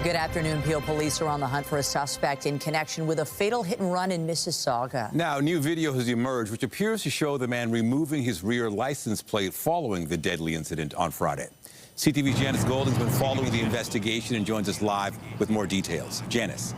Good afternoon. Peel police are on the hunt for a suspect in connection with a fatal hit and run in Mississauga. Now, new video has emerged which appears to show the man removing his rear license plate following the deadly incident on Friday. CTV's Janice Golding's been following the investigation and joins us live with more details. Janice.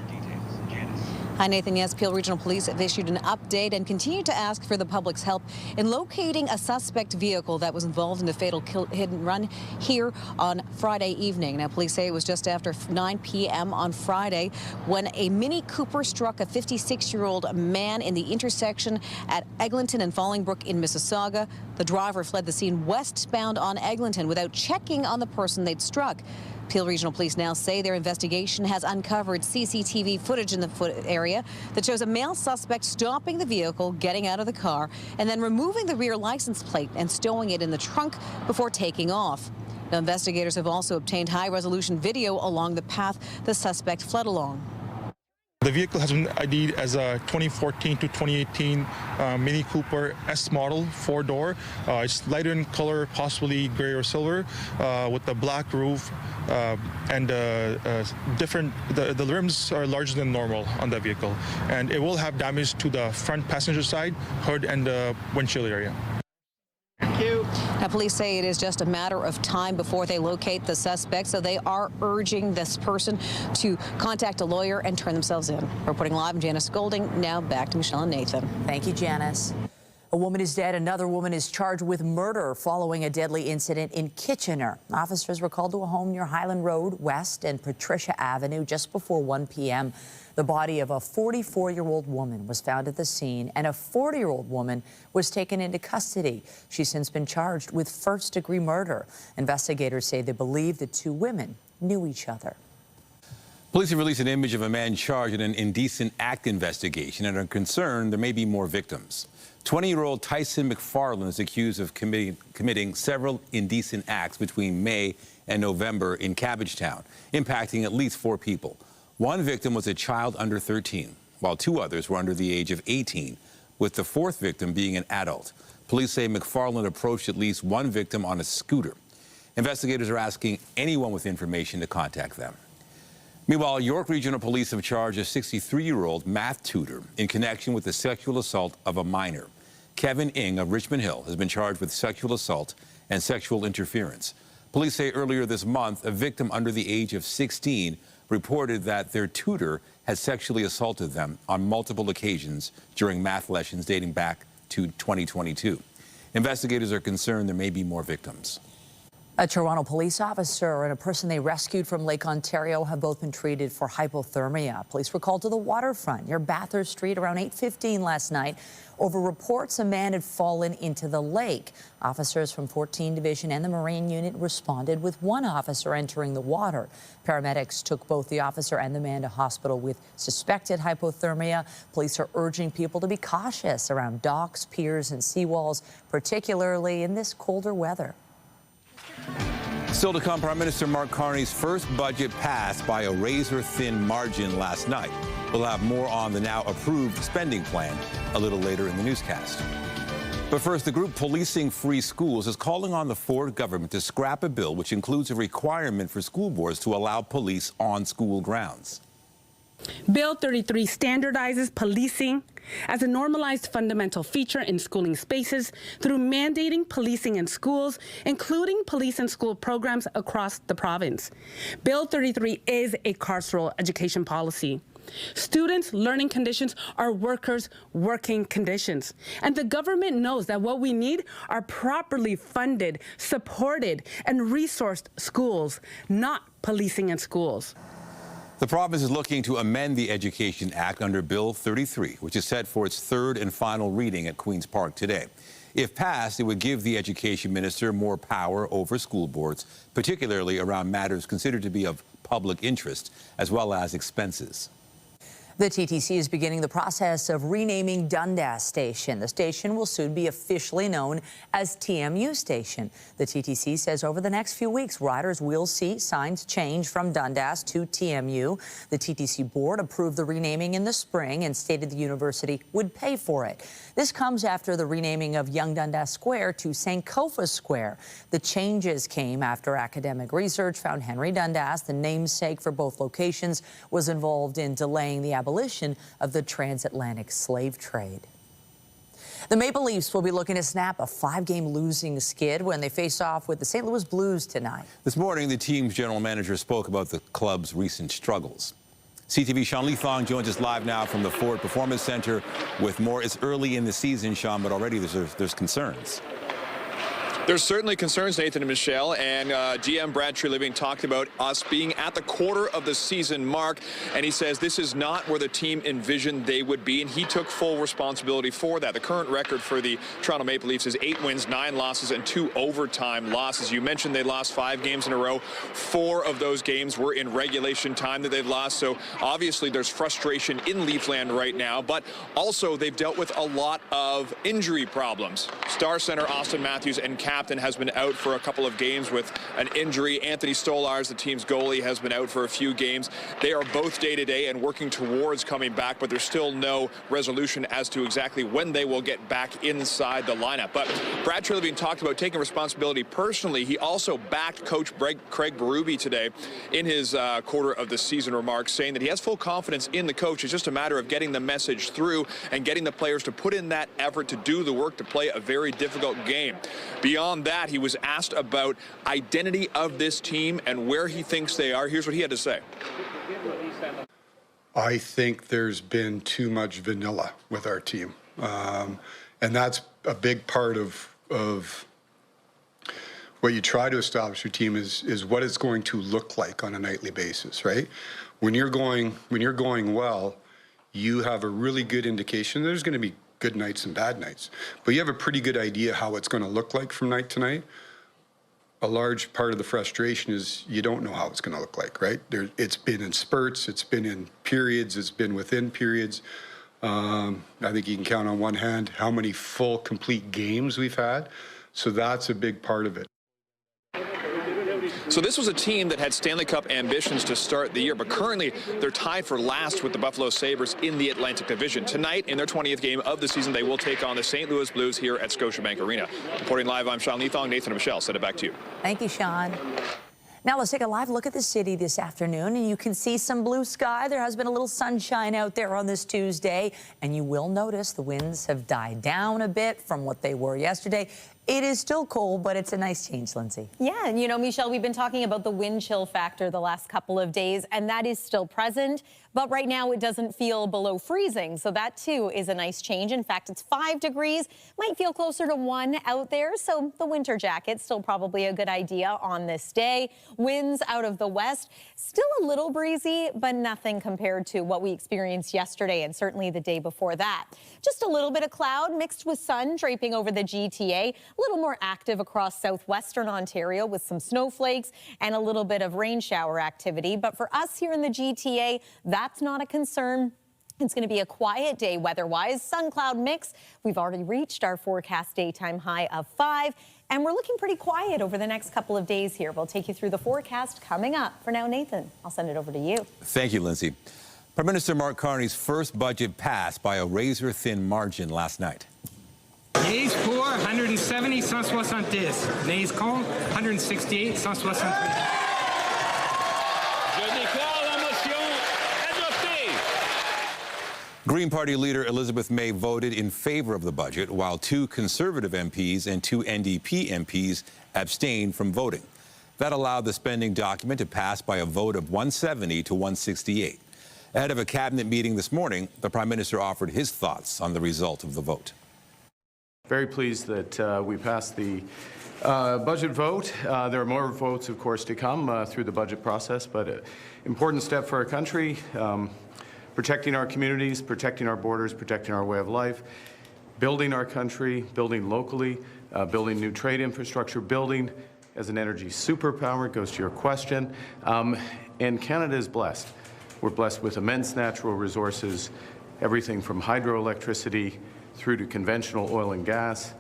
Hi, Nathan. Yes, Peel Regional Police have issued an update and continue to ask for the public's help in locating a suspect vehicle that was involved in the fatal hit and run here on Friday evening. Now, police say it was just after 9 p.m. on Friday when a Mini Cooper struck a 56-year-old man in the intersection at Eglinton and Fallingbrook in Mississauga. The driver fled the scene westbound on Eglinton without checking on the person they'd struck. Peel Regional Police now say their investigation has uncovered CCTV footage in the area that shows a male suspect stopping the vehicle, getting out of the car, and then removing the rear license plate and stowing it in the trunk before taking off. Now, investigators have also obtained high-resolution video along the path the suspect fled along. The vehicle has been ID'd as a 2014 to 2018 Mini Cooper S model, four-door. It's lighter in color, possibly gray or silver, with a black roof and the rims are larger than normal on the vehicle. And it will have damage to the front passenger side, hood, and the windshield area. Thank you. Now, police say it is just a matter of time before they locate the suspect, so they are urging this person to contact a lawyer and turn themselves in. Reporting live, I'm Janice Golding. Now back to Michelle and Nathan. Thank you, Janice. A woman is dead. Another woman is charged with murder following a deadly incident in Kitchener. Officers were called to a home near Highland Road West and Patricia Avenue just before 1 p.m. The body of a 44-year-old woman was found at the scene, and a 40-year-old woman was taken into custody. She's since been charged with first-degree murder. Investigators say they believe the two women knew each other. Police have released an image of a man charged in an indecent act investigation and are concerned there may be more victims. 20-year-old Tyson McFarland is accused of committing several indecent acts between May and November in Cabbagetown, impacting at least 4 people. One victim was a child under 13, while 2 others were under the age of 18, with the 4th victim being an adult. Police say McFarland approached at least 1 victim on a scooter. Investigators are asking anyone with information to contact them. Meanwhile, York Regional Police have charged a 63-year-old math tutor in connection with the sexual assault of a minor. Kevin Ng of Richmond Hill has been charged with sexual assault and sexual interference. Police say earlier this month, a victim under the age of 16 reported that their tutor had sexually assaulted them on multiple occasions during math lessons dating back to 2022. Investigators are concerned there may be more victims. A Toronto police officer and a person they rescued from Lake Ontario have both been treated for hypothermia. Police were called to the waterfront near Bathurst Street around 8:15 last night over reports a man had fallen into the lake. Officers from 14 Division and the Marine Unit responded with 1 officer entering the water. Paramedics took both the officer and the man to hospital with suspected hypothermia. Police are urging people to be cautious around docks, piers, and seawalls, particularly in this colder weather. Still to come, Prime Minister Mark Carney's first budget passed by a razor-thin margin last night. We'll have more on the now approved spending plan a little later in the newscast. But first, the group Policing Free Schools is calling on the Ford government to scrap a bill which includes a requirement for school boards to allow police on school grounds. Bill 33 standardizes policing as a normalized fundamental feature in schooling spaces through mandating policing in schools, including police and school programs across the province. Bill 33 is a carceral education policy. Students' learning conditions are workers' working conditions. And the government knows that what we need are properly funded, supported, and resourced schools, not policing in schools. The province is looking to amend the Education Act under Bill 33, which is set for its 3rd and final reading at Queen's Park today. If passed, it would give the Education Minister more power over school boards, particularly around matters considered to be of public interest, as well as expenses. The TTC is beginning the process of renaming Dundas Station. The station will soon be officially known as TMU Station. The TTC says over the next few weeks, riders will see signs change from Dundas to TMU. The TTC board approved the renaming in the spring and stated the university would pay for it. This comes after the renaming of Young Dundas Square to Sankofa Square. The changes came after academic research found Henry Dundas, the namesake for both locations, was involved in delaying the abolition of the transatlantic slave trade. The Maple Leafs will be looking to snap a 5-game losing skid when they face off with the St. Louis Blues tonight. This morning, the team's general manager spoke about the club's recent struggles. CTV Sean Leathong joins us live now from the Ford Performance Center with more. It's early in the season, Sean, but already there's concerns. There's certainly concerns, Nathan and Michelle, and GM Brad Treliving talked about us being at the quarter of the season mark, and he says this is not where the team envisioned they would be, and he took full responsibility for that. The current record for the Toronto Maple Leafs is 8 wins, 9 losses, and 2 overtime losses. You mentioned they lost 5 games in a row. 4 of those games were in regulation time that they've lost, so obviously there's frustration in Leafland right now, but also they've dealt with a lot of injury problems. Star center Austin Matthews and captain has been out for a couple of games with an injury. Anthony Stolars, the team's goalie, has been out for a few games. They are both day-to-day and working towards coming back, but there's still no resolution as to exactly when they will get back inside the lineup. But Brad Treliving talked about taking responsibility personally. He also backed Coach Craig Berube today in his quarter of the season remarks, saying that he has full confidence in the coach. It's just a matter of getting the message through and getting the players to put in that effort to do the work to play a very difficult game. Beyond that, he was asked about identity of this team and where he thinks they are. Here's what he had to say. I think there's been too much vanilla with our team. And that's a big part of what you try to establish your team is what it's going to look like on a nightly basis, right? When you're going well, you have a really good indication. There's going to be good nights and bad nights, but you have a pretty good idea how it's going to look like from night to night. A large part of the frustration is you don't know how it's going to look like, right? It's been in spurts, it's been in periods, it's been within periods. I think you can count on one hand how many full, complete games we've had. So that's a big part of it. So this was a team that had Stanley Cup ambitions to start the year, but currently they're tied for last with the Buffalo Sabres in the Atlantic Division. Tonight, in their 20th game of the season, they will take on the St. Louis Blues here at Scotiabank Arena. Reporting live, I'm Sean Leathong. Nathan and Michelle, send it back to you. Thank you, Sean. Now let's take a live look at the city this afternoon, and you can see some blue sky. There has been a little sunshine out there on this Tuesday, and you will notice the winds have died down a bit from what they were yesterday. It is still cold, but it's a nice change, Lindsay. Yeah, and you know, Michelle, we've been talking about the wind chill factor the last couple of days, and that is still present. But right now it doesn't feel below freezing, so that too is a nice change. In fact, it's 5 degrees, might feel closer to 1 out there, so the winter jacket's still probably a good idea on this day. Winds out of the west, still a little breezy, but nothing compared to what we experienced yesterday and certainly the day before that. Just a little bit of cloud mixed with sun draping over the GTA. A little more active across southwestern Ontario with some snowflakes and a little bit of rain shower activity. But for us here in the GTA, that's not a concern. It's going to be a quiet day weather-wise. Sun-cloud mix. We've already reached our forecast daytime high of 5, and we're looking pretty quiet over the next couple of days here. We'll take you through the forecast coming up. For now, Nathan, I'll send it over to you. Thank you, Lindsay. Prime Minister Mark Carney's first budget passed by a razor-thin margin last night. Yeas pour 170, 170. Nays contre 168, 163. Green Party leader Elizabeth May voted in favor of the budget, while 2 Conservative MPs and 2 NDP MPs abstained from voting. That allowed the spending document to pass by a vote of 170 to 168. Ahead of a cabinet meeting this morning, the Prime Minister offered his thoughts on the result of the vote. Very pleased that we passed the budget vote. There are more votes, of course, to come through the budget process, but an important step for our country, protecting our communities, protecting our borders, protecting our way of life, building our country, building locally, building new trade infrastructure, building as an energy superpower, goes to your question. And Canada is blessed We're blessed with immense natural resources, everything from hydroelectricity through to conventional oil and gas.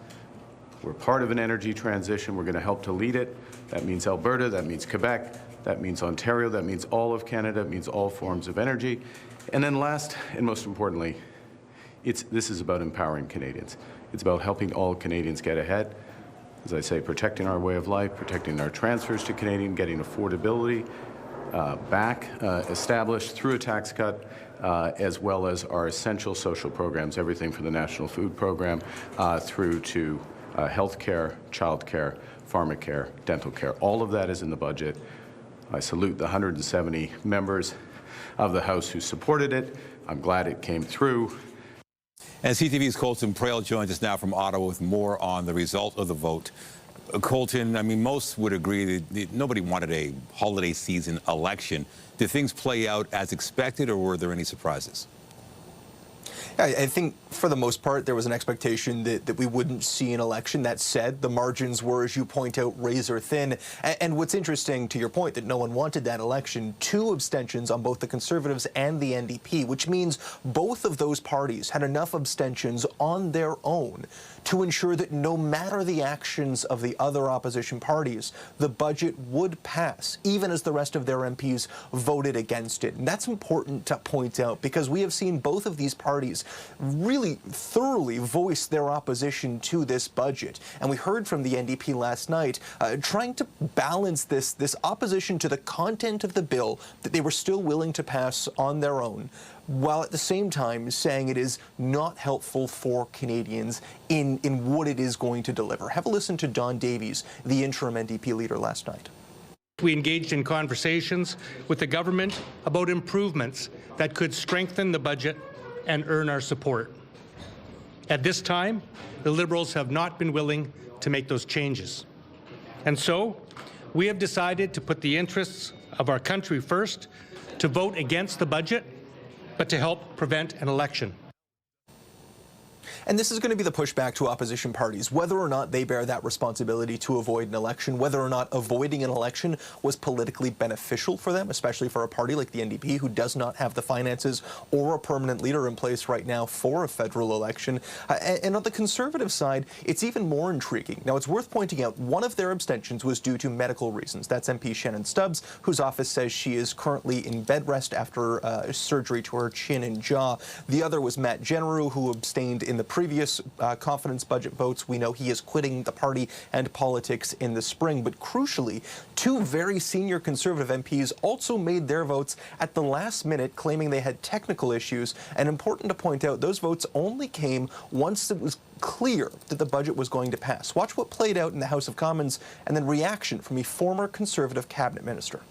We're part of an energy transition. We're going to help to lead it. That means Alberta, that means Quebec, that means Ontario, that means all of Canada, it means all forms of energy. And then last and most importantly, this is about empowering Canadians. It's about helping all Canadians get ahead. As I say, protecting our way of life, protecting our transfers to Canadian, getting affordability back established through a tax cut, as well as our essential social programs, everything from the National Food Program through to health care, child care, pharmacare, dental care. All of that is in the budget. I salute the 170 members of the House who supported it. I'm glad it came through. And CTV's Colton Prale joins us now from Ottawa with more on the result of the vote. Colton, I mean, most would agree that nobody wanted a holiday season election. Did things play out as expected, or were there any surprises? I think for the most part, there was an expectation that we wouldn't see an election. That said, the margins were, as you point out, razor thin. And what's interesting, to your point, that no one wanted that election, 2 abstentions on both the Conservatives and the NDP, which means both of those parties had enough abstentions on their own to ensure that no matter the actions of the other opposition parties, the budget would pass, even as the rest of their MPs voted against it. And that's important to point out, because we have seen both of these parties really thoroughly voice their opposition to this budget. And we heard from the NDP last night trying to balance this opposition to the content of the bill that they were still willing to pass on their own, while at the same time saying it is not helpful for Canadians in what it is going to deliver. Have a listen to Don Davies, the interim NDP leader, last night. We engaged in conversations with the government about improvements that could strengthen the budget and earn our support. At this time, the Liberals have not been willing to make those changes. And so, we have decided to put the interests of our country first, to vote against the budget, but to help prevent an election. And this is going to be the pushback to opposition parties, whether or not they bear that responsibility to avoid an election, whether or not avoiding an election was politically beneficial for them, especially for a party like the NDP, who does not have the finances or a permanent leader in place right now for a federal election. And on the Conservative side, it's even more intriguing. Now, it's worth pointing out one of their abstentions was due to medical reasons. That's MP Shannon Stubbs, whose office says she is currently in bed rest after surgery to her chin and jaw. The other was Matt Genereux, who abstained in the previous confidence budget votes. We know he is quitting the party and politics in the spring. But crucially, 2 very senior Conservative MPs also made their votes at the last minute, claiming they had technical issues. And important to point out, those votes only came once it was clear that the budget was going to pass. Watch what played out in the House of Commons, and then reaction from a former Conservative cabinet minister.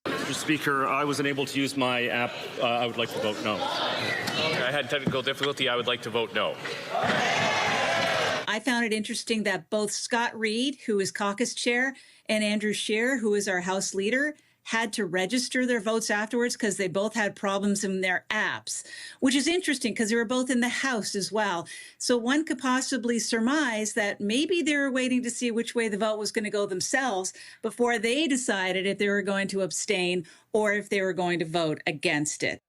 Mr. Speaker, I was unable to use my app. I would like to vote no. I had technical difficulty. I would like to vote no. I found it interesting that both Scott Reid, who is caucus chair, and Andrew Scheer, who is our House leader, had to register their votes afterwards because they both had problems in their apps, which is interesting because they were both in the House as well. So one could possibly surmise that maybe they were waiting to see which way the vote was going to go themselves before they decided if they were going to abstain or if they were going to vote against it.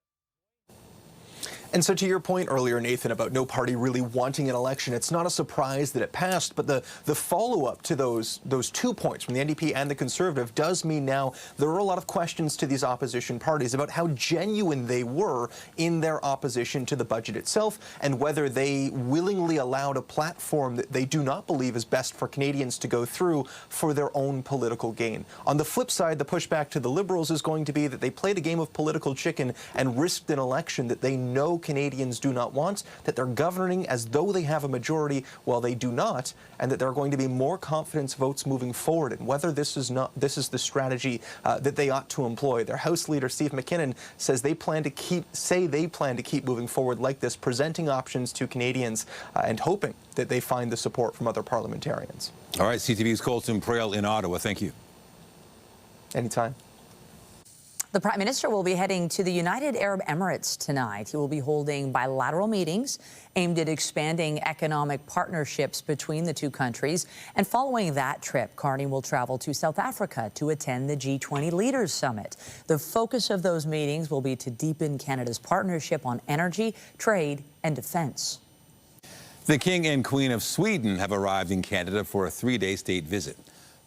And so to your point earlier, Nathan, about no party really wanting an election, it's not a surprise that it passed, but the follow-up to those 2 points from the NDP and the Conservative does mean now there are a lot of questions to these opposition parties about how genuine they were in their opposition to the budget itself, and whether they willingly allowed a platform that they do not believe is best for Canadians to go through for their own political gain. On the flip side, the pushback to the Liberals is going to be that they played a game of political chicken and risked an election that they know Canadians do not want, that they're governing as though they have a majority while they do not, and that there are going to be more confidence votes moving forward, and whether this is the strategy that they ought to employ. Their House leader, Steve McKinnon, says they plan to keep moving forward like this, presenting options to Canadians and hoping that they find the support from other parliamentarians. All right, CTV's Colton Prale in Ottawa. Thank you. Anytime. The Prime Minister will be heading to the United Arab Emirates tonight. He will be holding bilateral meetings aimed at expanding economic partnerships between the two countries. And following that trip, Carney will travel to South Africa to attend the G20 Leaders Summit. The focus of those meetings will be to deepen Canada's partnership on energy, trade, and defense. The King and Queen of Sweden have arrived in Canada for a 3-day state visit.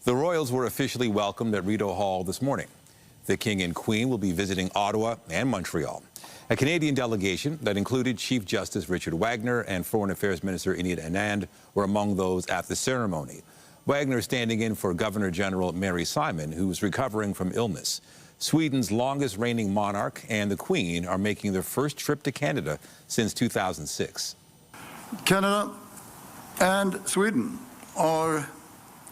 The royals were officially welcomed at Rideau Hall this morning. The King and Queen will be visiting Ottawa and Montreal. A Canadian delegation that included Chief Justice Richard Wagner and Foreign Affairs Minister India Anand were among those at the ceremony. Wagner standing in for Governor General Mary Simon, who is recovering from illness. Sweden's longest reigning monarch and the Queen are making their first trip to Canada since 2006. Canada and Sweden are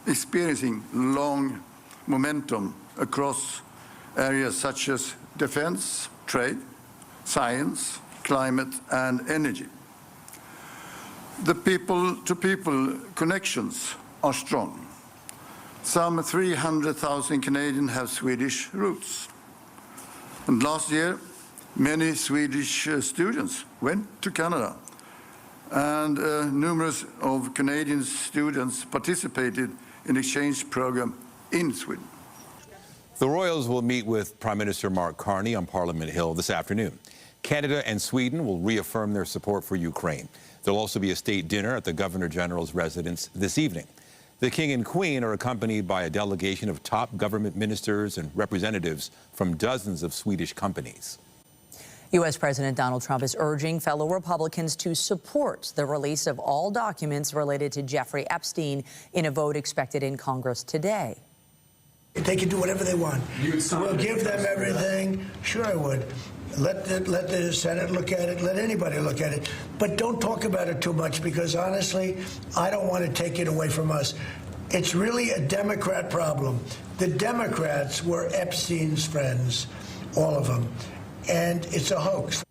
experiencing long momentum across areas such as defense, trade, science, climate, and energy. The people-to-people connections are strong. Some 300,000 Canadians have Swedish roots. And last year, many Swedish students went to Canada, and numerous of Canadian students participated in exchange program in Sweden. The royals will meet with Prime Minister Mark Carney on Parliament Hill this afternoon. Canada and Sweden will reaffirm their support for Ukraine. There'll also be a state dinner at the Governor General's residence this evening. The King and Queen are accompanied by a delegation of top government ministers and representatives from dozens of Swedish companies. U.S. President Donald Trump is urging fellow Republicans to support the release of all documents related to Jeffrey Epstein in a vote expected in Congress today. They can do whatever they want. We'll give them everything. Sure, I would. Let the Senate look at it. Let anybody look at it. But don't talk about it too much, because honestly, I don't want to take it away from us. It's really a Democrat problem. The Democrats were Epstein's friends, all of them. And it's a hoax.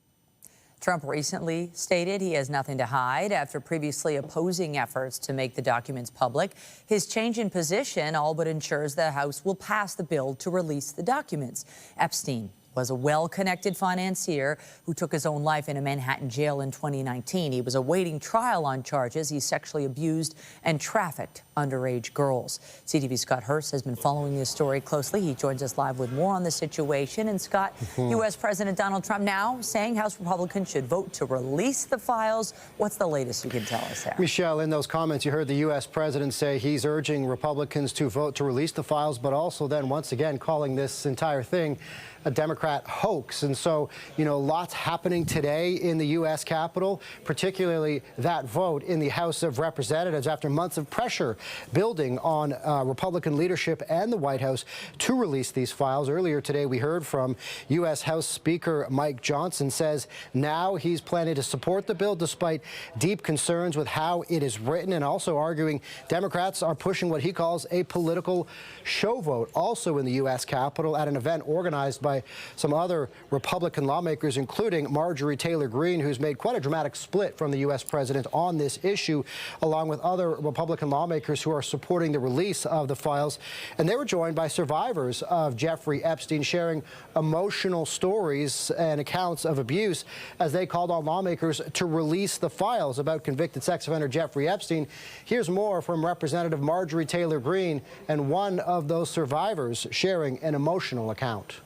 Trump recently stated he has nothing to hide after previously opposing efforts to make the documents public. His change in position all but ensures the House will pass the bill to release the documents. Epstein was a well-connected financier who took his own life in a Manhattan jail in 2019. He was awaiting trial on charges he sexually abused and trafficked underage girls. CTV's Scott Hurst has been following this story closely. He joins us live with more on the situation. And Scott, U.S. President Donald Trump now saying House Republicans should vote to release the files. What's the latest you can tell us there? Michelle, in those comments, you heard the U.S. President say he's urging Republicans to vote to release the files, but also then once again calling this entire thing a Democrat hoax. And so, you know, lots happening today in the U.S. Capitol, particularly that vote in the House of Representatives after months of pressure building on Republican leadership and the White House to release these files. Earlier today, we heard from U.S. House Speaker Mike Johnson says now he's planning to support the bill despite deep concerns with how it is written, and also arguing Democrats are pushing what he calls a political show vote. Also in the U.S. Capitol at an event organized by some other Republican lawmakers, including Marjorie Taylor Greene, who's made quite a dramatic split from the U.S. president on this issue, along with other Republican lawmakers who are supporting the release of the files. And they were joined by survivors of Jeffrey Epstein, sharing emotional stories and accounts of abuse as they called on lawmakers to release the files about convicted sex offender Jeffrey Epstein. Here's more from Representative Marjorie Taylor Greene and one of those survivors sharing an emotional account.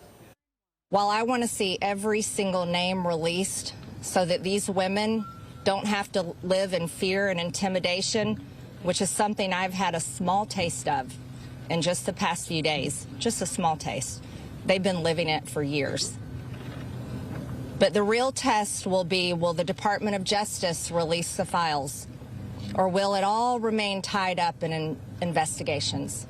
While I want to see every single name released so that these women don't have to live in fear and intimidation, which is something I've had a small taste of in just the past few days, just a small taste. They've been living it for years. But the real test will be, will the Department of Justice release the files, or will it all remain tied up in investigations?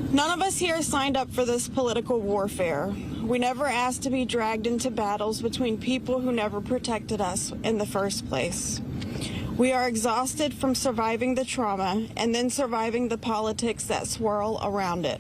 None of us here signed up for this political warfare. We never asked to be dragged into battles between people who never protected us in the first place. We are exhausted from surviving the trauma and then surviving the politics that swirl around it.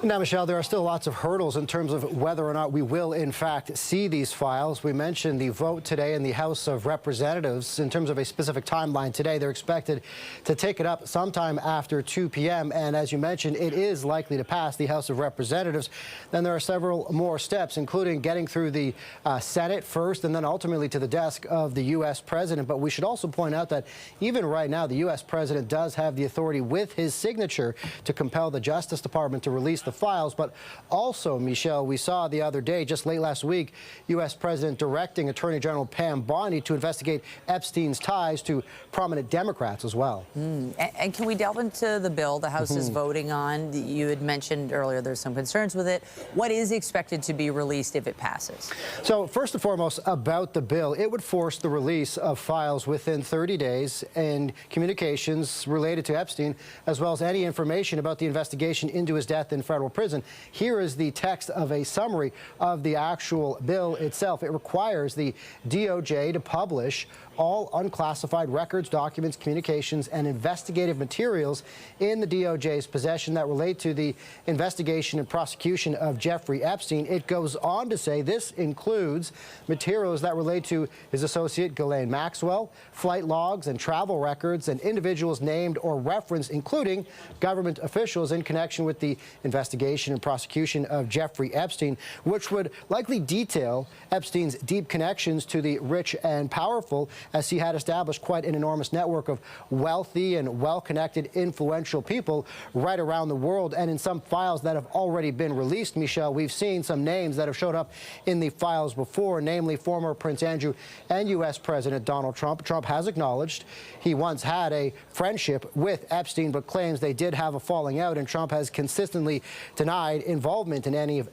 Now, Michelle, there are still lots of hurdles in terms of whether or not we will, in fact, see these files. We mentioned the vote today in the House of Representatives. In terms of a specific timeline today, they're expected to take it up sometime after 2 p.m. And as you mentioned, it is likely to pass the House of Representatives. Then there are several more steps, including getting through the Senate first and then ultimately to the desk of the U.S. president. But we should also point out that even right now, the U.S. president does have the authority with his signature to compel the Justice Department to release the files. But also, Michelle, we saw the other day, just late last week, U.S. President directing Attorney General Pam Bondi to investigate Epstein's ties to prominent Democrats as well. And can we delve into the bill the House is voting on? You had mentioned earlier there's some concerns with it. What is expected to be released if it passes? So first and foremost, about the bill, it would force the release of files within 30 days and communications related to Epstein, as well as any information about the investigation into his death in federal prison. Here is the text of a summary of the actual bill itself. It requires the DOJ to publish all unclassified records, documents, communications, and investigative materials in the DOJ's possession that relate to the investigation and prosecution of Jeffrey Epstein. It goes on to say this includes materials that relate to his associate Ghislaine Maxwell, flight logs and travel records, and individuals named or referenced, including government officials in connection with the investigation and prosecution of Jeffrey Epstein, which would likely detail Epstein's deep connections to the rich and powerful, as he had established quite an enormous network of wealthy and well-connected, influential people right around the world. And in some files that have already been released, Michelle, we've seen some names that have showed up in the files before, namely former Prince Andrew and U.S. President Donald Trump. Trump has acknowledged he once had a friendship with Epstein, but claims they did have a falling out, and Trump has consistently denied involvement in any of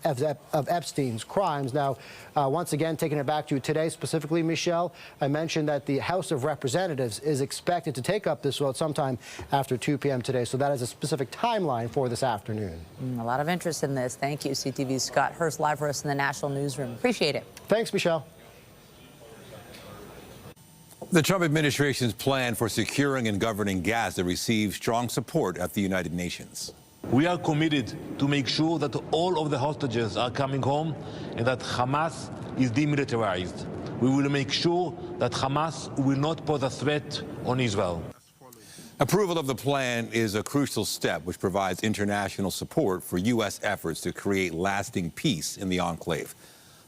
Epstein's crimes. Now, once again, taking it back to today specifically, Michelle, I mentioned that the House of Representatives is expected to take up this vote sometime after 2 p.m. today. So that is a specific timeline for this afternoon. A lot of interest in this. Thank you, CTV's Scott Hurst, live for us in the National Newsroom. Appreciate it. Thanks, Michelle. The Trump administration's plan for securing and governing Gaza receives strong support at the United Nations. We are committed to make sure that all of the hostages are coming home and that Hamas is demilitarized. We will make sure that Hamas will not pose a threat on Israel. Approval of the plan is a crucial step which provides international support for U.S. efforts to create lasting peace in the enclave.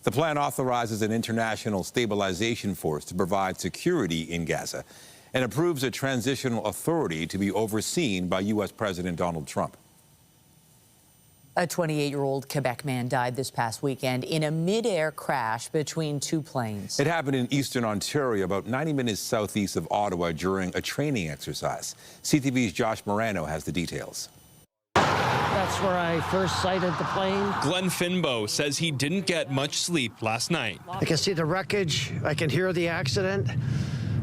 The plan authorizes an international stabilization force to provide security in Gaza and approves a transitional authority to be overseen by U.S. President Donald Trump. A 28-year-old Quebec man died this past weekend in a midair crash between two planes. It happened in eastern Ontario, about 90 minutes southeast of Ottawa, during a training exercise. CTV's Josh Morano has the details. That's where I first sighted the plane. Glenn Finbow says he didn't get much sleep last night. I can see the wreckage, I can hear the accident,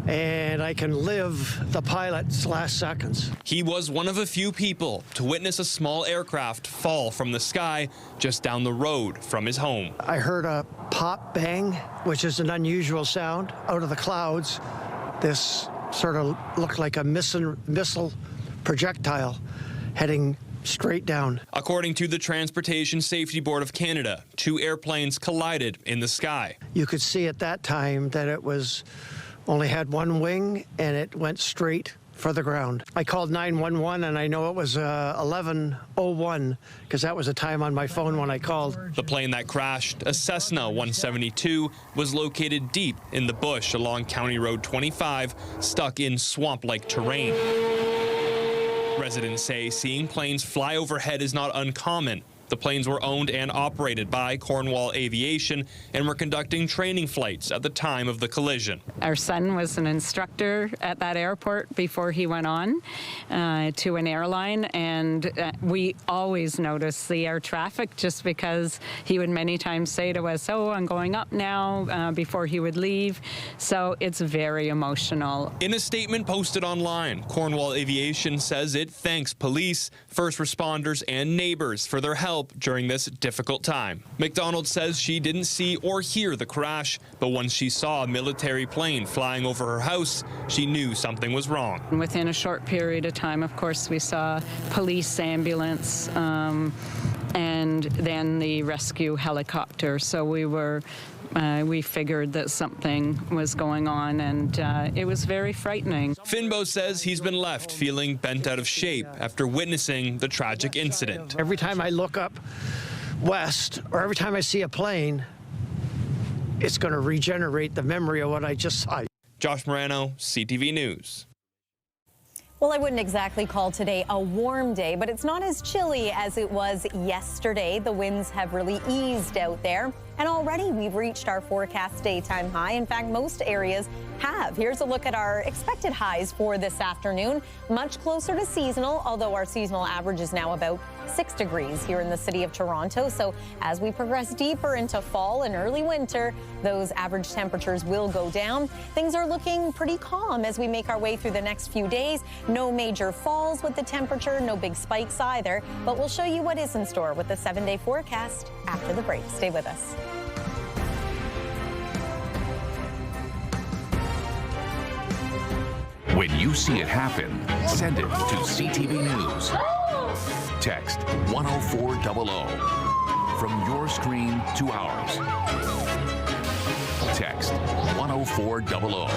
and I can live the pilot's last seconds. He was one of a few people to witness a small aircraft fall from the sky just down the road from his home. I heard a pop bang, which is an unusual sound, out of the clouds. This sort of looked like a missile projectile heading straight down. According to the Transportation Safety Board of Canada, two airplanes collided in the sky. You could see at that time that it was only had one wing and it went straight for the ground. I called 911 and I know it was 11:01 because that was the time on my phone when I called. The plane that crashed, a Cessna 172, was located deep in the bush along County Road 25, stuck in swamp-like terrain. Residents say seeing planes fly overhead is not uncommon. The planes were owned and operated by Cornwall Aviation and were conducting training flights at the time of the collision. Our son was an instructor at that airport before he went on to an airline, and we always notice the air traffic just because he would many times say to us, "Oh, I'm going up now," before he would leave. So it's very emotional. In a statement posted online, Cornwall Aviation says it thanks police, first responders, and neighbors for their help during this difficult time. McDonald says she didn't see or hear the crash, but once she saw a military plane flying over her house, she knew something was wrong. Within a short period of time, of course, we saw police, ambulance, and then the rescue helicopter. So we figured that something was going on, and it was very frightening. Finbo says he's been left feeling bent out of shape after witnessing the tragic incident. Every time I look up west, or every time I see a plane, it's going to regenerate the memory of what I just saw. Josh Morano, CTV News. Well, I wouldn't exactly call today a warm day, but it's not as chilly as it was yesterday. The winds have really eased out there, and already we've reached our forecast daytime high. In fact, most areas have. Here's a look at our expected highs for this afternoon. Much closer to seasonal, although our seasonal average is now about 6 degrees here in the city of Toronto. So as we progress deeper into fall and early winter, those average temperatures will go down. Things are looking pretty calm as we make our way through the next few days. No major falls with the temperature, no big spikes either, but we'll show you what is in store with the 7-day forecast after the break. Stay with us. When you see it happen, send it to CTV News. Text 10400 from your screen to ours. Text 10400.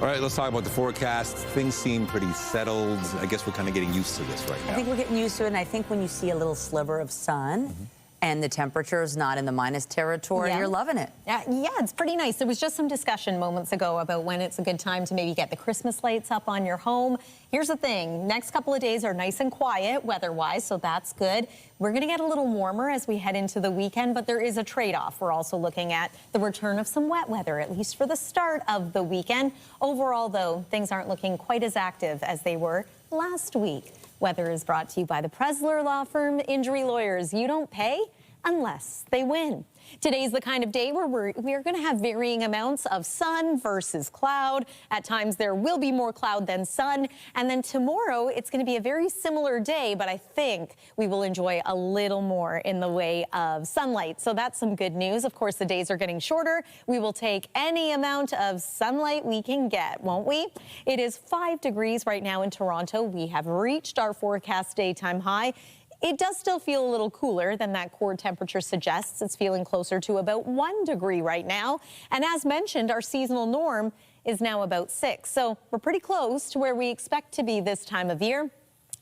All right, let's talk about the forecast. Things seem pretty settled. I guess we're kind of getting used to this right now. I think we're getting used to it, and I think when you see a little sliver of sun, and the temperature is not in the minus territory, you're loving it. Yeah, it's pretty nice. There was just some discussion moments ago about when it's a good time to maybe get the Christmas lights up on your home. Here's the thing. Next couple of days are nice and quiet weather-wise, so that's good. We're going to get a little warmer as we head into the weekend, but there is a trade-off. We're also looking at the return of some wet weather, at least for the start of the weekend. Overall, though, things aren't looking quite as active as they were last week. Weather is brought to you by the Presler Law Firm. Injury lawyers, you don't pay unless they win. Today's the kind of day where we're going to have varying amounts of sun versus cloud. At times there will be more cloud than sun. And then tomorrow it's going to be a very similar day, but I think we will enjoy a little more in the way of sunlight. So that's some good news. Of course, the days are getting shorter. We will take any amount of sunlight we can get, won't we? It is 5 degrees right now in Toronto. We have reached our forecast daytime high. It does still feel a little cooler than that core temperature suggests. It's feeling closer to about 1 degree right now. And as mentioned, our seasonal norm is now about 6. So we're pretty close to where we expect to be this time of year.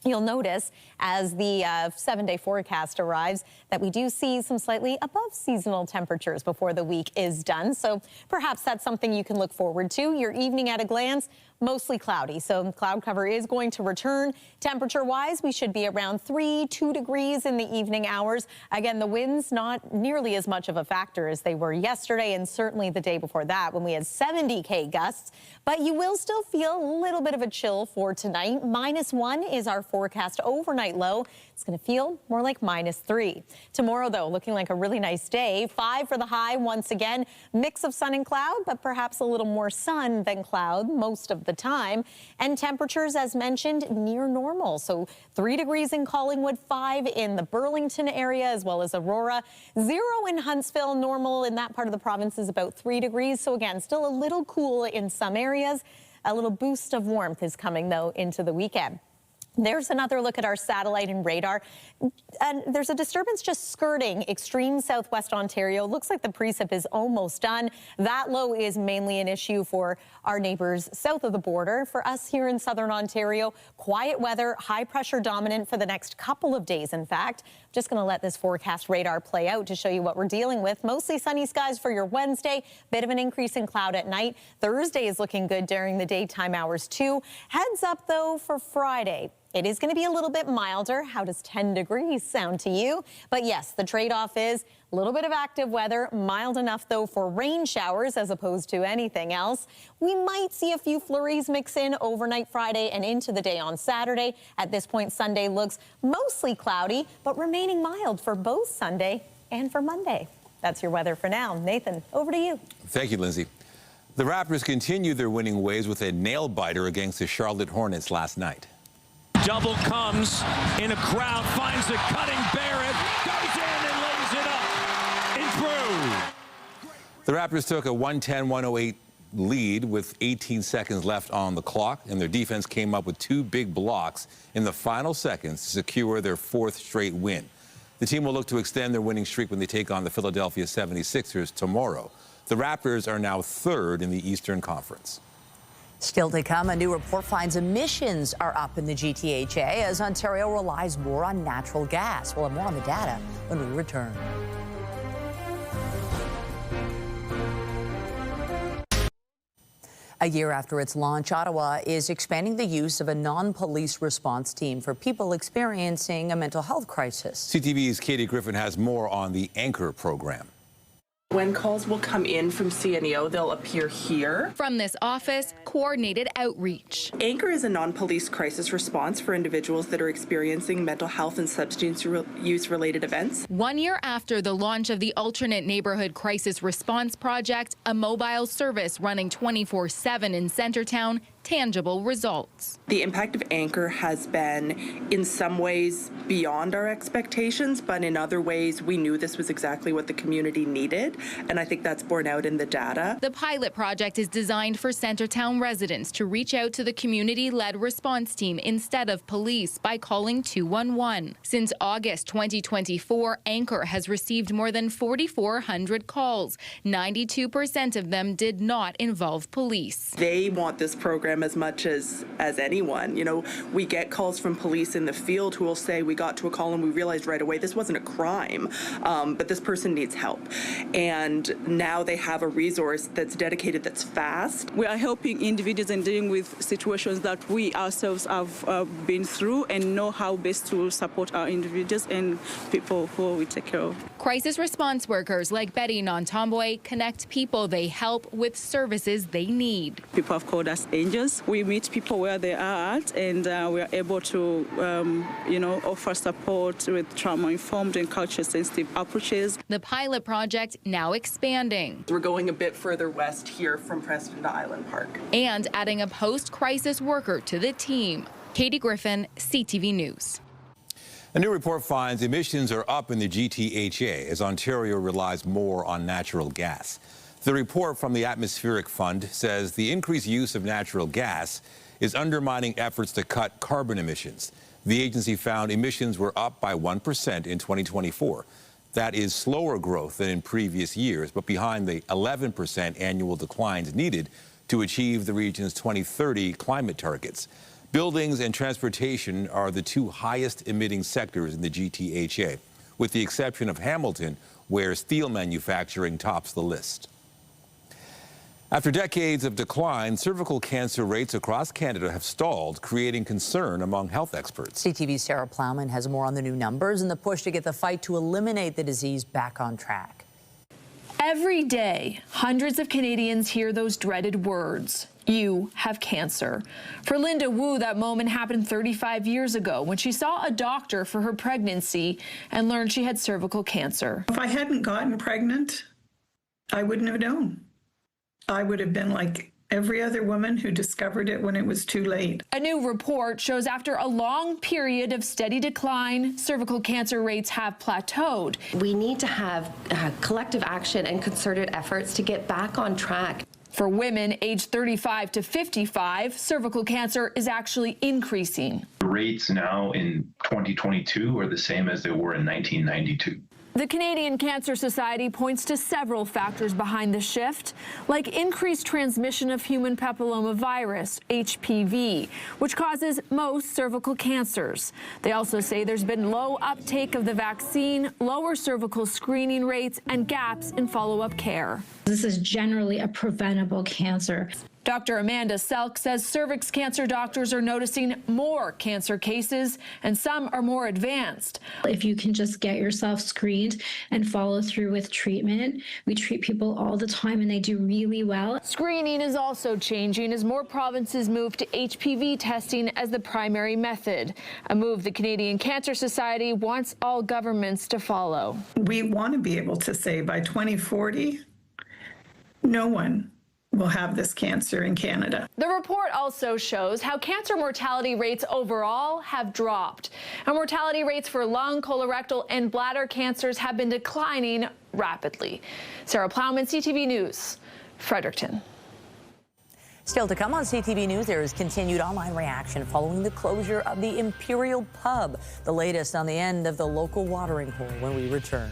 You'll notice as the 7-day forecast arrives that we do see some slightly above seasonal temperatures before the week is done. So perhaps that's something you can look forward to. Your evening at a glance, mostly cloudy. So cloud cover is going to return. Temperature-wise, we should be around 2 degrees in the evening hours. Again, the winds not nearly as much of a factor as they were yesterday and certainly the day before that when we had 70K gusts. But you will still feel a little bit of a chill for tonight. -1 is our forecast overnight low. It's going to feel more like -3. Tomorrow, though, looking like a really nice day. 5 for the high once again. Mix of sun and cloud, but perhaps a little more sun than cloud most of the time. And temperatures, as mentioned, near normal. So 3 degrees in Collingwood, 5 in the Burlington area, as well as Aurora. 0 in Huntsville. Normal in that part of the province is about 3 degrees. So again, still a little cool in some areas. A little boost of warmth is coming, though, into the weekend. There's another look at our satellite and radar. And there's a disturbance just skirting extreme southwest Ontario. Looks like the precip is almost done. That low is mainly an issue for our neighbors south of the border. For us here in southern Ontario, quiet weather, high pressure dominant for the next couple of days, in fact. I'm just going to let this forecast radar play out to show you what we're dealing with. Mostly sunny skies for your Wednesday. Bit of an increase in cloud at night. Thursday is looking good during the daytime hours too. Heads up, though, for Friday. It is going to be a little bit milder. How does 10 degrees sound to you? But yes, the trade-off is a little bit of active weather, mild enough, though, for rain showers as opposed to anything else. We might see a few flurries mix in overnight Friday and into the day on Saturday. At this point, Sunday looks mostly cloudy, but remaining mild for both Sunday and for Monday. That's your weather for now. Nathan, over to you. Thank you, Lindsay. The Raptors continue their winning ways with a nail-biter against the Charlotte Hornets last night. Double comes in a crowd, finds it, cutting Barrett, goes in and lays it up. Improved. The Raptors took a 110-108 lead with 18 seconds left on the clock, and their defense came up with 2 big blocks in the final seconds to secure their 4th straight win. The team will look to extend their winning streak when they take on the Philadelphia 76ers tomorrow. The Raptors are now 3rd in the Eastern Conference. Still to come, a new report finds emissions are up in the GTHA as Ontario relies more on natural gas. We'll have more on the data when we return. A year after its launch, Ottawa is expanding the use of a non-police response team for people experiencing a mental health crisis. CTV's Katie Griffin has more on the Anchor program. When calls will come in from CNEO, they'll appear here. From this office, coordinated outreach. Anchor is a non-police crisis response for individuals that are experiencing mental health and substance use-related events. 1 year after the launch of the Alternate Neighborhood Crisis Response Project, a mobile service running 24/7 in Centertown, tangible results. The impact of Anchor has been in some ways beyond our expectations, but in other ways we knew this was exactly what the community needed, and I think that's borne out in the data. The pilot project is designed for Centertown residents to reach out to the community-led response team instead of police by calling 211. Since August 2024, Anchor has received more than 4,400 calls. 92% of them did not involve police. They want this program as much as anyone. You know, we get calls from police in the field who will say, we got to a call and we realized right away this wasn't a crime, but this person needs help. And now they have a resource that's dedicated, that's fast. We are helping individuals and dealing with situations that we ourselves have been through and know how best to support our individuals and people who we take care of. Crisis response workers like Betty Nantomboy connect people they help with services they need. People have called us angels. We meet people where they are at, and we are able to, offer support with trauma-informed and culture-sensitive approaches. The pilot project now expanding. We're going a bit further west here from Preston to Island Park. And adding a post-crisis worker to the team. Katie Griffin, CTV News. A new report finds emissions are up in the GTHA as Ontario relies more on natural gas. The report from the Atmospheric Fund says the increased use of natural gas is undermining efforts to cut carbon emissions. The agency found emissions were up by 1% in 2024. That is slower growth than in previous years, but behind the 11% annual declines needed to achieve the region's 2030 climate targets. Buildings and transportation are the 2 highest emitting sectors in the GTHA, with the exception of Hamilton, where steel manufacturing tops the list. After decades of decline, cervical cancer rates across Canada have stalled, creating concern among health experts. CTV's Sarah Plowman has more on the new numbers and the push to get the fight to eliminate the disease back on track. Every day, hundreds of Canadians hear those dreaded words. You have cancer. For Linda Wu, that moment happened 35 years ago when she saw a doctor for her pregnancy and learned she had cervical cancer. If I hadn't gotten pregnant, I wouldn't have known. I would have been like every other woman who discovered it when it was too late. A new report shows after a long period of steady decline, cervical cancer rates have plateaued. We need to have collective action and concerted efforts to get back on track. For women aged 35 to 55, cervical cancer is actually increasing. The rates now in 2022 are the same as they were in 1992. The Canadian Cancer Society points to several factors behind the shift, like increased transmission of human papillomavirus, HPV, which causes most cervical cancers. They also say there's been low uptake of the vaccine, lower cervical screening rates, and gaps in follow-up care. This is generally a preventable cancer. Dr. Amanda Selk says cervix cancer doctors are noticing more cancer cases, and some are more advanced. If you can just get yourself screened and follow through with treatment, we treat people all the time and they do really well. Screening is also changing as more provinces move to HPV testing as the primary method, a move the Canadian Cancer Society wants all governments to follow. We want to be able to say by 2040, no one will have this cancer in Canada. The report also shows how cancer mortality rates overall have dropped, and mortality rates for lung, colorectal, and bladder cancers have been declining rapidly. Sarah Plowman, CTV News, Fredericton. Still to come on CTV News, there is continued online reaction following the closure of the Imperial Pub. The latest on the end of the local watering hole when we return.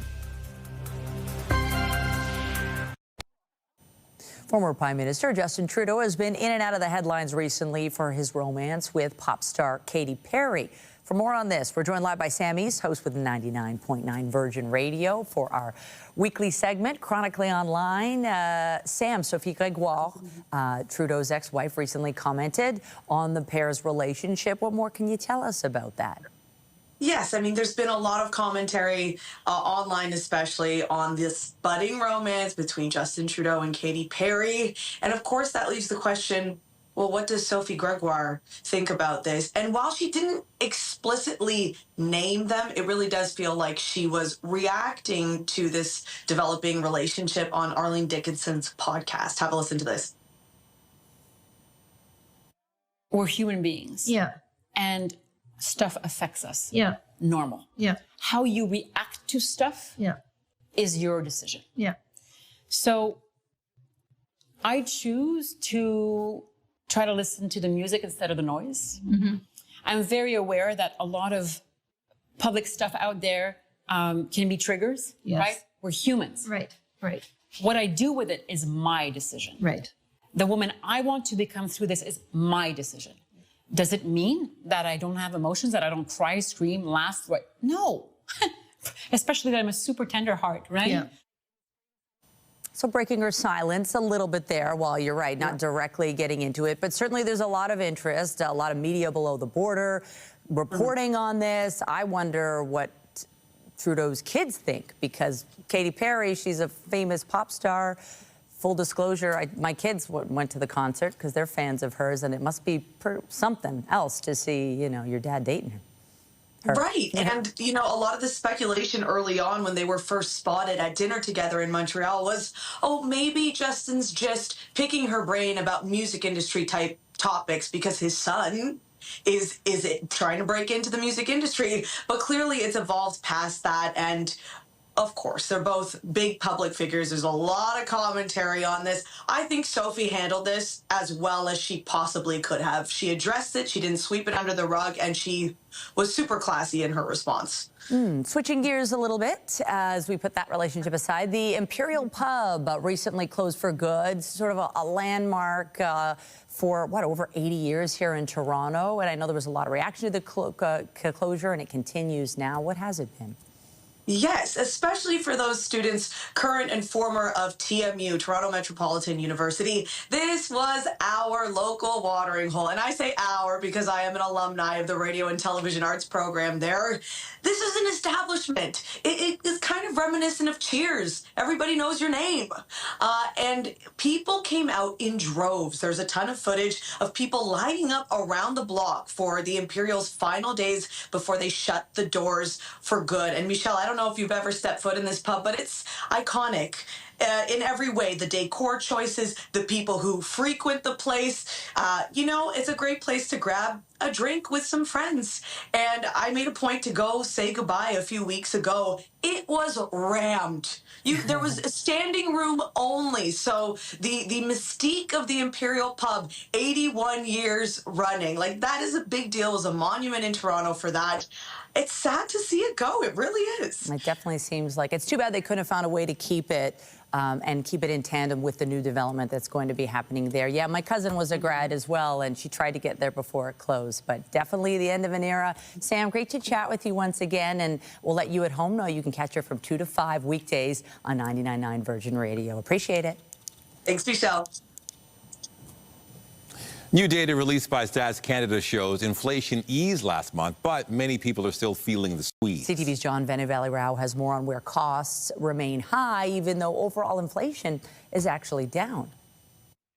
Former Prime Minister Justin Trudeau has been in and out of the headlines recently for his romance with pop star Katy Perry. For more on this, we're joined live by Sam East, host with 99.9 Virgin Radio, for our weekly segment, Chronically Online. Sam, Sophie Gregoire, Trudeau's ex-wife, recently commented on the pair's relationship. What more can you tell us about that? Yes, I mean, there's been a lot of commentary online, especially on this budding romance between Justin Trudeau and Katy Perry. And of course, that leaves the question, well, what does Sophie Gregoire think about this? And while she didn't explicitly name them, it really does feel like she was reacting to this developing relationship on Arlene Dickinson's podcast. Have a listen to this. We're human beings. Yeah. And stuff affects us. Yeah. Normal. Yeah. How you react to stuff Yeah. is your decision. Yeah. So I choose to try to listen to the music instead of the noise. Mm-hmm. I'm very aware that a lot of public stuff out there can be triggers, Yes. right? We're humans. Right. Right. What I do with it is my decision. Right. The woman I want to become through this is my decision. Does it mean that I don't have emotions, that I don't cry, scream, laugh? Right? No. Especially that I'm a super tender heart, right? Yeah. So breaking her silence a little bit there, while you're right, not directly getting into it, but certainly there's a lot of interest, a lot of media below the border reporting on this. I wonder what Trudeau's kids think, because Katy Perry, she's a famous pop star. Full disclosure, my kids went to the concert because they're fans of hers, and it must be something else to see, you know, your dad dating her. Right. And, you know, a lot of the speculation early on when they were first spotted at dinner together in Montreal was, oh, maybe Justin's just picking her brain about music industry type topics because his son is it trying to break into the music industry. But clearly it's evolved past that. And of course, they're both big public figures. There's a lot of commentary on this. I think Sophie handled this as well as she possibly could have. She addressed it, she didn't sweep it under the rug, and she was super classy in her response. Switching gears a little bit as we put that relationship aside, the Imperial Pub recently closed for good, sort of a landmark for, over 80 years here in Toronto. And I know there was a lot of reaction to the closure, and it continues now. What has it been? Yes, especially for those students, current and former of TMU, Toronto Metropolitan University. This was our local watering hole. And I say our because I am an alumni of the radio and television arts program there. This is an establishment. It is kind of reminiscent of Cheers. Everybody knows your name. And people came out in droves. There's a ton of footage of people lining up around the block for the Imperial's final days before they shut the doors for good. And Michelle, I don't know if you've ever stepped foot in this pub, but it's iconic in every way. The decor choices, the people who frequent the place. You know, it's a great place to grab a drink with some friends. And I made a point to go say goodbye a few weeks ago. It was rammed. There was a standing room only. So the mystique of the Imperial Pub, 81 years running, like that is a big deal. It was a monument in Toronto for that. It's sad to see it go. It really is. It definitely seems like it's too bad they couldn't have found a way to keep it and keep it in tandem with the new development that's going to be happening there. Yeah, my cousin was a grad as well, and she tried to get there before it closed, but definitely the end of an era. Sam, great to chat with you once again, and we'll let you at home know you can catch her from 2 to 5 weekdays on 99.9 Virgin Radio. Appreciate it. Thanks, Michelle. New data released by Stats Canada shows inflation eased last month, but many people are still feeling the squeeze. CTV's John Venevali-Rao has more on where costs remain high, even though overall inflation is actually down.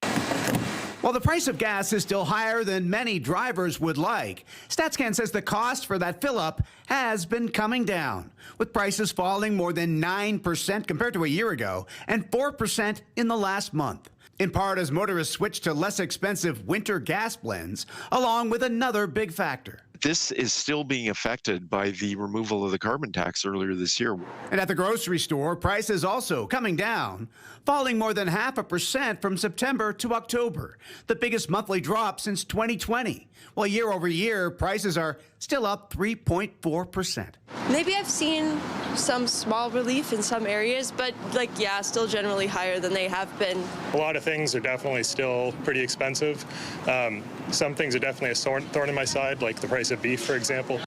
Well, the price of gas is still higher than many drivers would like. StatsCan says the cost for that fill-up has been coming down, with prices falling more than 9% compared to a year ago and 4% in the last month. In part as motorists switch to less expensive winter gas blends, along with another big factor. this is still being affected by the removal of the carbon tax earlier this year. And at the grocery store, prices also coming down, falling more than 0.5% from September to October, the biggest monthly drop since 2020. While year over year, prices are still up 3.4%. Maybe I've seen some small relief in some areas, but still generally higher than they have been. A lot of things are definitely still pretty expensive. Some things are definitely a thorn in my side, like the price of beef, for example.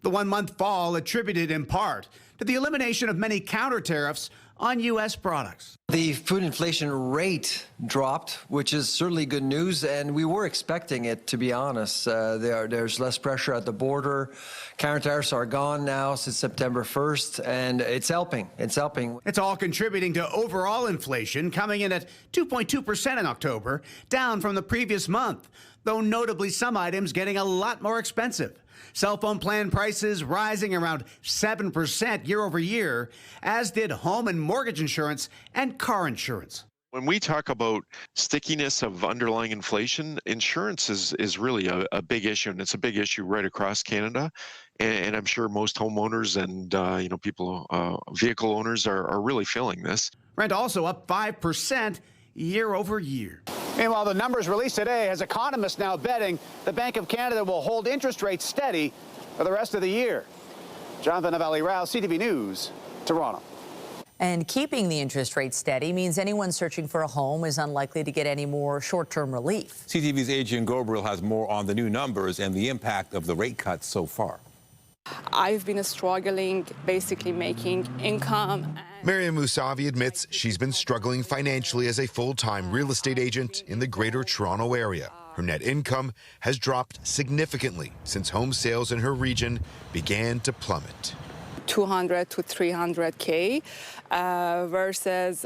The one-month fall attributed in part to the elimination of many counter tariffs on U.S. products. The food inflation rate dropped, which is certainly good news, and we were expecting it, to be honest. There's less pressure at the border. Counter tariffs are gone now since September 1st, and it's helping. It's helping. It's all contributing to overall inflation, coming in at 2.2% in October, down from the previous month, though notably some items getting a lot more expensive. Cell phone plan prices rising around 7% year over year, as did home and mortgage insurance and car insurance. When we talk about stickiness of underlying inflation, insurance is really a big issue, and it's a big issue right across Canada. And I'm sure most homeowners and vehicle owners are really feeling this. Rent also up 5% year over year. Meanwhile, the numbers released today has economists now betting the Bank of Canada will hold interest rates steady for the rest of the year. Jonathan Navalli-Rao, CTV News, Toronto. And keeping the interest rate steady means anyone searching for a home is unlikely to get any more short-term relief. CTV's Adrian Gobriel has more on the new numbers and the impact of the rate cuts so far. I've been struggling, basically making income. Mariam Mousavi admits she's been struggling financially as a full-time real estate agent in the Greater Toronto area. Her net income has dropped significantly since home sales in her region began to plummet. 200 to 300K versus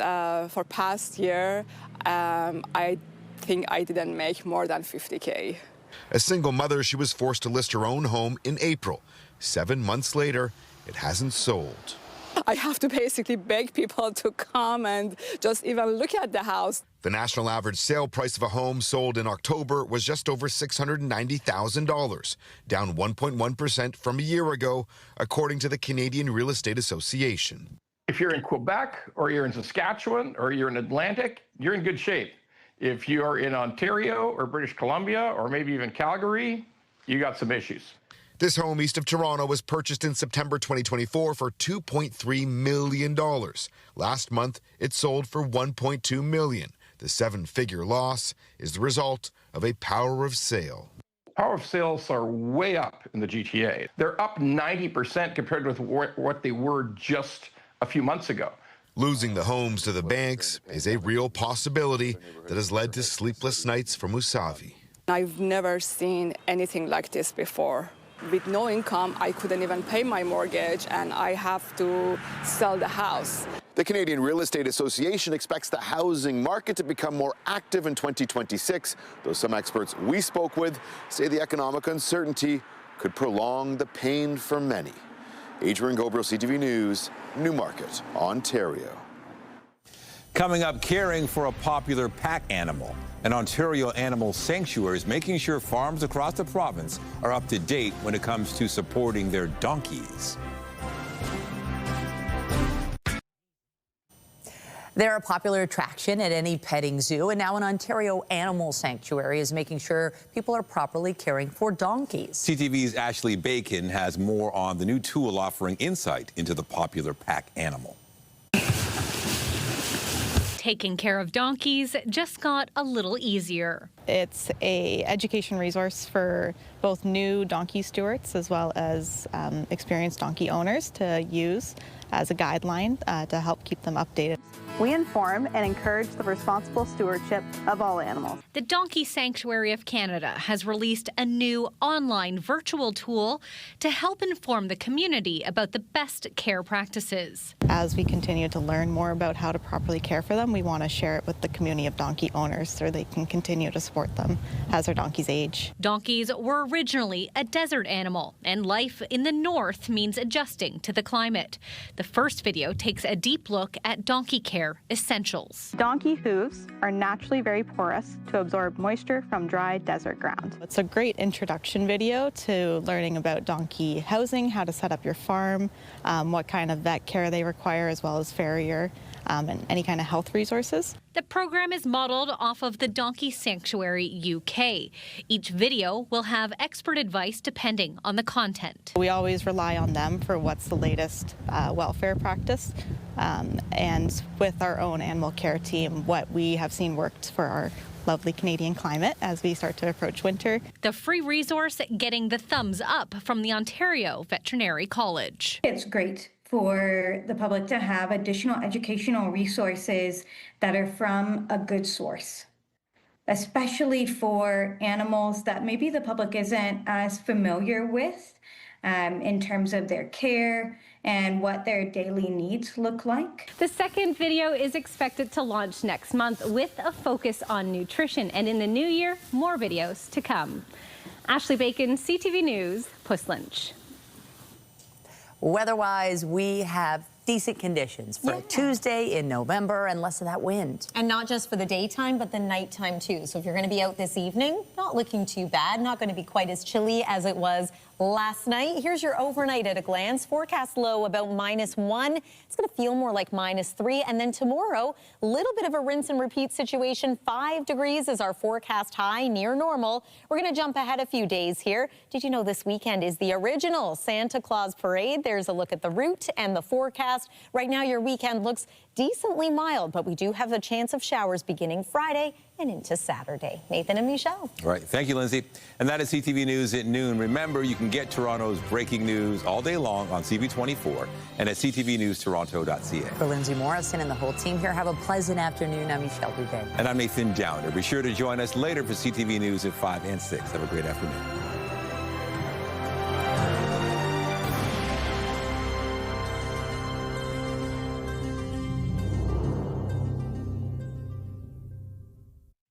for past year, I think I didn't make more than 50K. A single mother, she was forced to list her own home in April. 7 months later, it hasn't sold. I have to basically beg people to come and just even look at the house. The national average sale price of a home sold in October was just over $690,000, down 1.1% from a year ago, according to the Canadian Real Estate Association. If you're in Quebec or you're in Saskatchewan or you're in Atlantic, you're in good shape. If you're in Ontario or British Columbia or maybe even Calgary, you got some issues. This home east of Toronto was purchased in September 2024 for $2.3 million. Last month, it sold for $1.2 million. The seven-figure loss is the result of a power of sale. Power of sales are way up in the GTA. They're up 90% compared with what they were just a few months ago. Losing the homes to the banks is a real possibility that has led to sleepless nights for Mousavi. I've never seen anything like this before. With no income, I couldn't even pay my mortgage, and I have to sell the house. The Canadian Real Estate Association expects the housing market to become more active in 2026, though some experts we spoke with say the economic uncertainty could prolong the pain for many. Adrian Gobriel, CTV News, Newmarket, Ontario. Coming up, caring for a popular pack animal. An Ontario animal sanctuary is making sure farms across the province are up to date when it comes to supporting their donkeys. They're a popular attraction at any petting zoo, and now an Ontario animal sanctuary is making sure people are properly caring for donkeys. CTV's Ashley Bacon has more on the new tool offering insight into the popular pack animal. Taking care of donkeys just got a little easier. It's an education resource for both new donkey stewards as well as experienced donkey owners to use as a guideline to help keep them updated. We inform and encourage the responsible stewardship of all animals. The Donkey Sanctuary of Canada has released a new online virtual tool to help inform the community about the best care practices. As we continue to learn more about how to properly care for them, we want to share it with the community of donkey owners so they can continue to support them as their donkeys age. Donkeys were originally a desert animal, and life in the north means adjusting to the climate. The first video takes a deep look at donkey care wear essentials. Donkey hooves are naturally very porous to absorb moisture from dry desert ground. It's a great introduction video to learning about donkey housing, how to set up your farm, what kind of vet care they require, as well as farrier and any kind of health resources. The program is modeled off of the Donkey Sanctuary UK. Each video will have expert advice depending on the content. We always rely on them for what's the latest welfare practice, and with our own animal care team, what we have seen worked for our lovely Canadian climate as we start to approach winter. The free resource getting the thumbs up from the Ontario Veterinary College. It's great for the public to have additional educational resources that are from a good source, especially for animals that maybe the public isn't as familiar with in terms of their care and what their daily needs look like. The second video is expected to launch next month with a focus on nutrition, and in the new year, more videos to come. Ashley Bacon, CTV News, Puss Lynch. Weather-wise, we have decent conditions for a Tuesday in November and less of that wind. And not just for the daytime, but the nighttime too. So if you're going to be out this evening, not looking too bad, not going to be quite as chilly as it was last night. Here's your overnight at a glance. Forecast low about -1. It's going to feel more like -3. And then tomorrow, a little bit of a rinse and repeat situation. 5 degrees is our forecast high, near normal. We're going to jump ahead a few days here. Did you know this weekend is the original Santa Claus Parade? There's a look at the route and the forecast. Right now, your weekend looks decently mild, but we do have a chance of showers beginning Friday and into Saturday. Nathan and Michelle. All right. Thank you, Lindsay. And that is CTV News at noon. Remember, you can get Toronto's breaking news all day long on CB24 and at ctvnewstoronto.ca. For Lindsay Morrison and the whole team here, have a pleasant afternoon. I'm Michelle Bouvet. And I'm Nathan Downer. Be sure to join us later for CTV News at 5 and 6. Have a great afternoon.